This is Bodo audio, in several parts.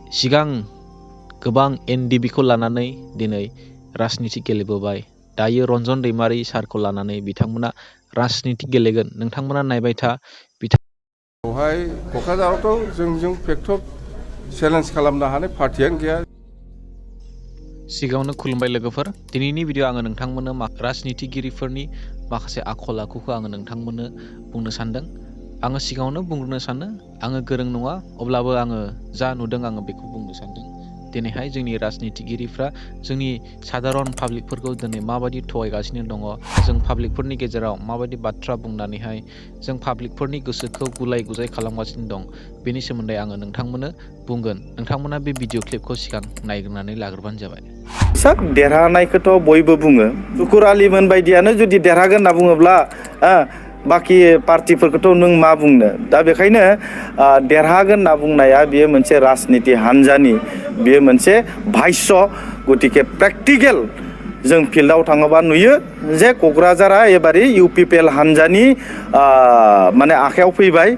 सिगां गोबां एनडिबिखौ लानानै दिनै राजनिति गेलेबोबाय। दायो रन्जन दैमारि सारखौ लानानै बिथांमोना राजनिति गेलेगोन। नोंथांमोना नायबाय था। बेवहाय क'क्राझारावथ' जोंजों फेक्टब चेलेन्ज खालामनो हानाय पार्टियानो गैया। सिगाङावनो खुलुमबाय लोगोफोर। दिनैनि भिडिअ आङो नोंथांमोननो राजनितिगिरिफोरनि माखासे आखल आखुखौ आङो नोंथांमोननो बुंनो सानदों। आङो सिगाङावनो बुंग्रोनो सानो आङो गोरों नङा, अब्लाबो आङो जा नुदों आङो बेखौ बुंनो सानदों। दिनैहाय जोंनि राजनितिगिरिफ्रा जोंनि साधारन पाब्लिकफोरखौ दिनै माबायदि थगायगासिनो दङ, जों पाब्लिकफोरनि गेजेराव माबायदि बाथ्रा बुंनानैहाय जों पाब्लिकफोरनि गोसोखौ गुलाय गुजाय खालामगासिनो दं, बेनि सोमोन्दै आङो नोंथांमोननो बुंगोन। नोंथांमोना बे भिडिअ क्लिपखौ सिगां नायग्रोनानै लाग्रोबानो जाबाय। देरहानायखौथ' बयबो बुङो। सुकुर आलिमोन बायदियानो जुदि देरहागोन होनना बुङोब्ला बाखि पार्टिफोरखौथ' नों मा बुंनो। दा बेखायनो देरहागोन होनना बुंनाया बेयो मोनसे राजनिति हान्जानि बेयो मोनसे भाष्य। गतिके प्रेक्टिकेल जों फिल्डआव थाङोबा नुयो जे क'क्राझारा एबारै इउपिपिएल हान्जानि माने आखायाव फैबाय।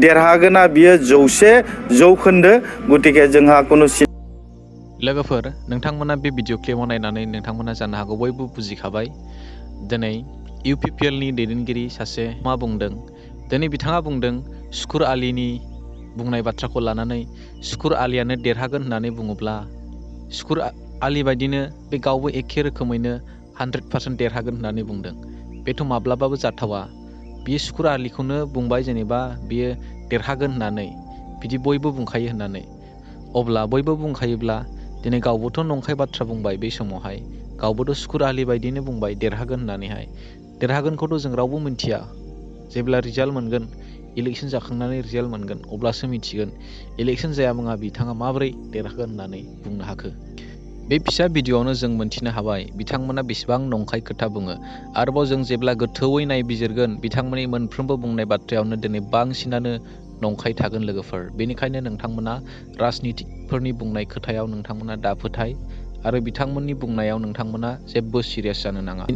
देरहागोना बियो 100% गतिके जोंहा खुनु लोगोफोर, नोंथांमोना बे भिडिअ क्लिपाव नायनानै नोंथांमोना जानो हागौ बयबो बुजिखाबाय। दिनै इउपिपिएलनि दैदेनगिरि सासे मा बुंदों। दिनै बिथाङा बुंदों सुकुर आलिनि बुंनाय बाथ्राखौ लानानै सुकुर आलियानो देरहागोन होननानै बुङोब्ला सुकुर आलि बायदिनो बे गावबो एखे रोखोमैनो 100% देरहागोन होननानै बुंदों। बेथ' माब्लाबाबो जाथावा। बियो सुकुर आलिखौनो बुंबाय जेनेबा बियो देरहागोन होननानै, बिदि बयबो बुंखायो होननानै। अब्ला बयबो बुंखायोब्ला दिनै गावबोथ' नंखाय बाथ्रा बुंबाय। बे समावहाय गावबोथ' सुकुर आलि बायदिनो बुंबाय देरहागोन होननानैहाय। देरहागोनखौथ' जों रावबो मिन्थिया। जेब्ला रिजाल्ट मोनगोन, इलेक्सन जाखांनानै रिजाल्ट मोनगोन, अब्लासो मिथिगोन इलेक्सन जायामोना बिथाङा माबोरै देरहागोन होननानै बुंनो हाखो। बे फिसा भिडिअआवनो जों मोनथिनो हाबाय बिथांमोना बेसेबां नंखाय खोथा बुङो। आरोबाव जों जेब्ला गोथौयै नायबिजिरगोन बिथांमोननि मोनफ्रोमबो बुंनाय बाथ्रायावनो दिनै बांसिनानो नंखाय थागोन लोगोफोर। बेनिखायनो नोंथांमोना राजनितिकफोरनि बुंनाय खोथायाव नोंथांमोना दा फोथाय आरो बिथांमोननि बुंनायाव नोंथांमोना जेबो सिरियास जानो नाङा।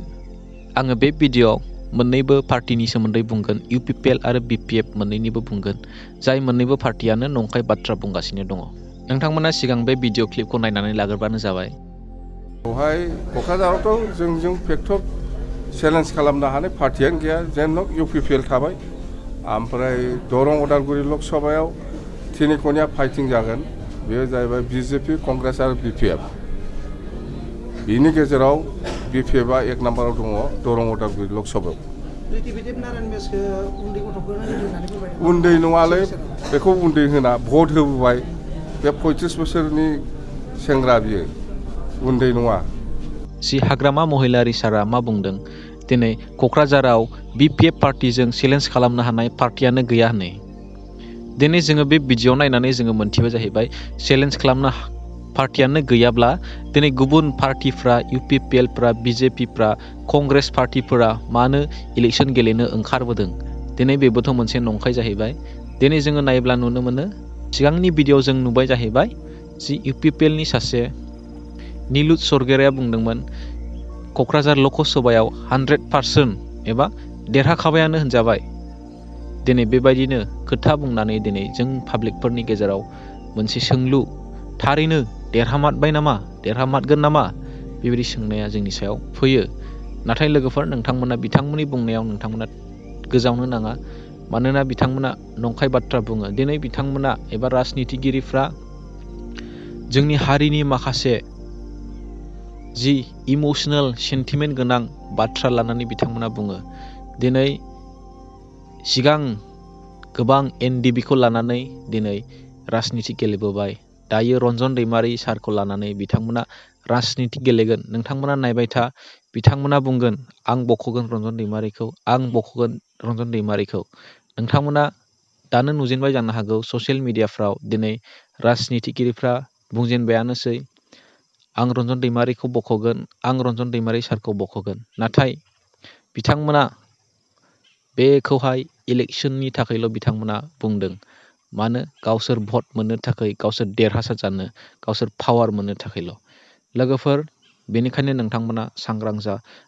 आङो बे भिडिअआव मोननैबो पार्टिनि सोमोन्दै बुंगोन, इउपिपिएल आरो बिपिएफ मोननैनिबो बुंगोन, जाय मोननैबो पार्टियानो नंखाय बाथ्रा बुंगासिनो दङ। नोंथांमोना सिगां बे भिडिअ क्लिपखौ नायनानै लाग्रोबानो जाबाय। बेवहाय क'क्राझारावथ' जोंजों फेक्टब चेलेन्ज खालामनो हानाय पार्टियानो गैया। जेन इउपिपिएल थाबाय, ओमफ्राय दरं उदालगुरि लकसभायाव तिनिखनिया फाइटिं जागोन। बेयो जाहैबाय बिजेपि, कंग्रेस आरो बिपिएफ। बिनि गेजेराव बिपिएफआ 1 नाम्बाराव दङ दरं उदालगुरि लकसभायाव। उन्दै नङालै, बेखौ उन्दै होना भट होबोबाय। बे 35 बोसोरनि सेंग्रा, बियो उन्दै नङा। सि हाग्रामा महिलारि सारा मा बुंदों, दिनै क'क्राझाराव बिपिएफ पार्टिजों चेलेन्ज खालामनो हानाय पार्टियानो गैया होनै। दिनै जोङो बे भिडिअ नायनानै जोङो मोनथिबाय जाहैबाय चेलेन्ज खालामनो पार्टियानो गैयाब्ला दिनै गुबुन पार्टिफ्रा, इउपिपिएलफ्रा, बिजेपिफ्रा, कंग्रेस पार्टिफोरा मानो इलेक्सन गेलेनो ओंखारबोदों। दिनै बेबोथ' मोनसे नंखाय जाहैबाय। दिनै जोङो नायोब्ला नुनो मोनो सिगांनि भिडिअ जों नुबाय जाहैबाय जि इउपिपिएलनि सासे निलुत सरगेराया बुंदोंमोन क'क्राझार लकसभायाव 100% एबा देरहाखाबायानो होनजाबाय। दिनै बेबायदिनो खोथा बुंनानै दिनै जों पाब्लिकफोरनि गेजेराव मोनसे सोंलु, थारैनो देरहामारबाय नामा, देरहामारगोन नामा, बेबायदि सोंनाया जोंनि सायाव फैयो। नाथाय लोगोफोर, नोंथांमोना बिथांमोननि बुंनायाव नोंथांमोना गोजावनो नाङा। मानोना बिथांमोना नंखाय बाथ्रा बुङो। दिनै बिथांमोना एबा राजनितिगिरिफ्रा जोंनि हारिनि माखासे जि इमोसनेल सेन्टिमेन्ट गोनां बाथ्रा लानानै बिथांमोना बुङो। दिनै सिगां गोबां एनडिबिखौ लानानै दिनै राजनिति गेलेबोबाय। दायो रन्जन दैमारि सारखौ लानानै बिथांमोना राजनिति गेलेगोन। नोंथांमोना नायबाय था। बिथांमोना बुंगोन आं बख'गोन रन्जन दैमारिखौ, आं बख'गोन रन्जन दैमारिखौ। नोंथांमोना दानो नुजेनबाय जानो हागौ ससियेल मिडियाफ्राव दिनै राजनितिगिरिफ्रा बुंजेनबायानोसै आं रन्जन दैमारिखौ बख'गोन, आं रन्जन दैमारि सारखौ बख'गोन। नाथाय बिथांमोना बेखौहाय इलेक्सननि थाखायल' बिथांमोना बुंदों। मानो? गावसोर भट मोननो थाखाय, गावसोर देरहासार जानो, गावसोर पावार मोननो थाखायल'। लोगोफोर, बेनिखायनो नोंथांमोना सांग्रां जा